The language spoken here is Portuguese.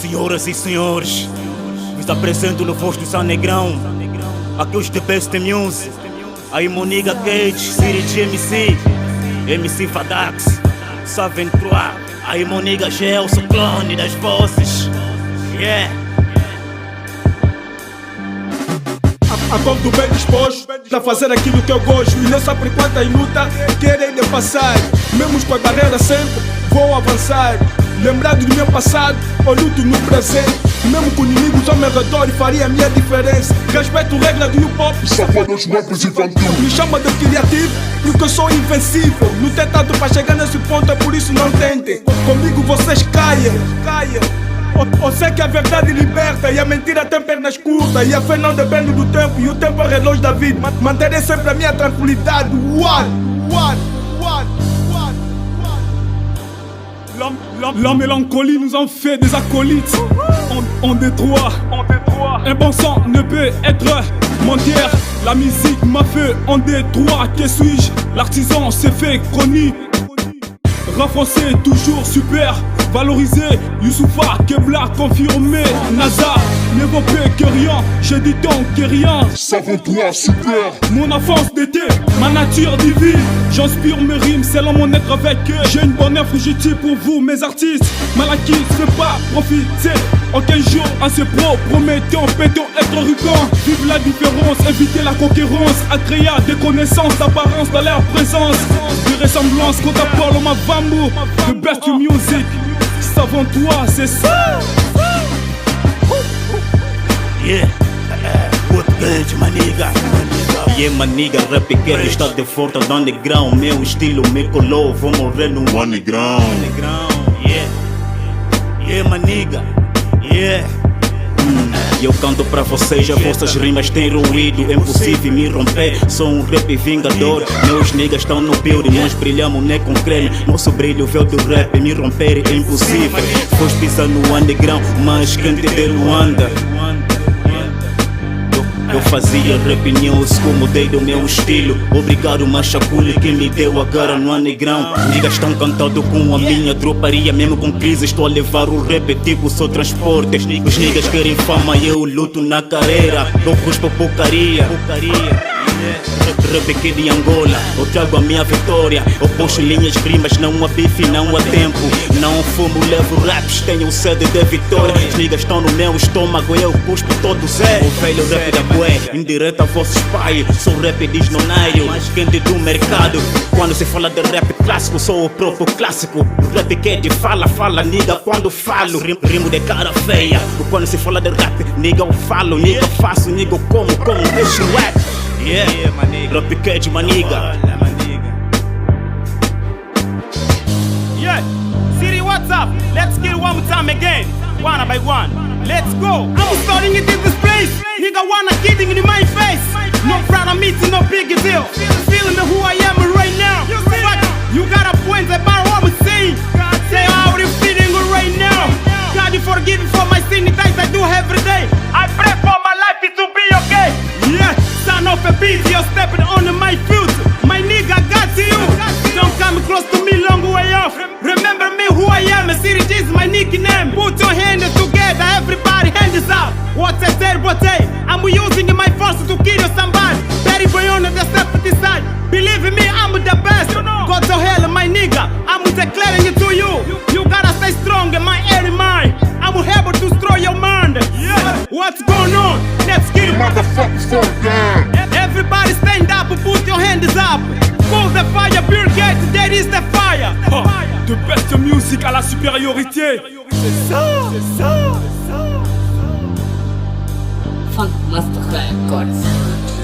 Senhoras e senhores, vos apresento no voz do San Negrão. Aqui os The Best Music. Aí Moniga Cage, Siri GMC, MC Fadax, Saventroa. Aí Moniga Gel, sou clone das vozes. Yeah. Acordo bem disposto a fazer aquilo que eu gosto. E não sabe quantas lutas querem de passar. Mesmo com a barreira sempre vou avançar. Lembrado do meu passado, eu luto no presente. Mesmo com inimigos ao meu redor e faria a minha diferença. Respeito regra do hip hop, safados rappers infantil. me chama de criativo porque eu sou invencível. Lutei tanto para chegar nesse ponto, é por isso não tentem. Comigo vocês caiam. Eu sei que a verdade liberta e a mentira tem pernas curtas. E a fé não depende do tempo e o tempo é o relógio da vida. Manterei sempre a minha tranquilidade. La mélancolie nous en fait des acolytes. On détruit. Un bon sang ne peut être mentir. La musique m'a fait en détroit. Que suis-je? L'artisan s'est fait chronique. Rap français toujours super valorisé. Youssoufa, Kebla, confirmé. NASA, ne vaut plus que rien. Je dis donc que rien. Savons-toi super. Mon enfance d'été, ma nature divine. J'inspire mes rimes selon mon être avec eux. J'ai une bonne fugitive pour vous, mes artistes. Malaki ne fait pas profiter. Aucun jour en se promettant, pétons être ruban. Vive la différence, éviter la concurrence. Agréer des connaissances d'apparence dans leur présence. Des ressemblances quand t'apportes au Mavambo. The Best Music, savons-toi, c'est ça. Yeah. Good good, maniga. Yeah, maniga, rap quer está de volta do underground. Meu estilo me colou, vou morrer no underground. Yeah. Yeah, maniga. Yeah. E eu canto pra vocês, as vossas rimas têm ruído. É impossível me romper, sou um rap vingador. Meus niggas estão no building, nós brilhamos nem com creme. Nosso brilho veio do rap, me romper é impossível. Foste pisar no underground, mais quente de Luanda. Eu fazia rap news, mudei do meu estilo. Obrigado Machaculi que me deu agora no underground. Niggas estão cantando com a minha troparia. Mesmo com crise estou a levar o rap tipo sou transporte. Os niggas querem fama e eu luto na carreira. Eu cuspo porcaria. Rap aqui de Angola, eu trago a minha vitória. Eu puxo linhas rimas, não há bife, não há tempo. Não fumo, levo raps, tenho sede de vitória. Os niggas estão no meu estômago, eu cuspo todos é. O velho rap da bué, indireta a vossos pais. Sou rap desnonaio, mais quente do mercado. Quando se fala de rap clássico, sou o próprio clássico. O rap que é de fala, nigga, quando falo rimo de cara feia. Quando se fala de rap, nigga eu falo, nigga eu faço, nigga eu como deixo rap. Yeah, rap cat, maniga. Yeah, Siri, what's up? Let's get it one more time again, one by one. Let's go. I'm starting it in this place. Nigga wanna kidding in my face. No proud of me, no big deal. Feeling me who I am right now. But you got a point about what I'm saying. Say how you feeling right now. God, you forgive me for my sin, the things I do every day. I pray for my life it to be okay. Yeah. Son of a bitch, you're stepping on my foot. My nigga got to you. Don't come close to me, long way off. Remember me who I am, a Siri G is my nickname. Put your hands together, everybody hands up. What's a terrible day? I'm using my force to kill somebody. Very boy on the step side. Believe in me, I'm the best. Go to hell, my nigga. I'm declaring it to you. You gotta stay strong in my enemy. I'm able to destroy your mind. Yeah. What's going on? Let's get it. Motherfuckers fall down. Everybody stand up and put your hands up. Pull the fire, brigade, there is the fire. The Best Music à la supériorité. C'est ça. Funk Master Records.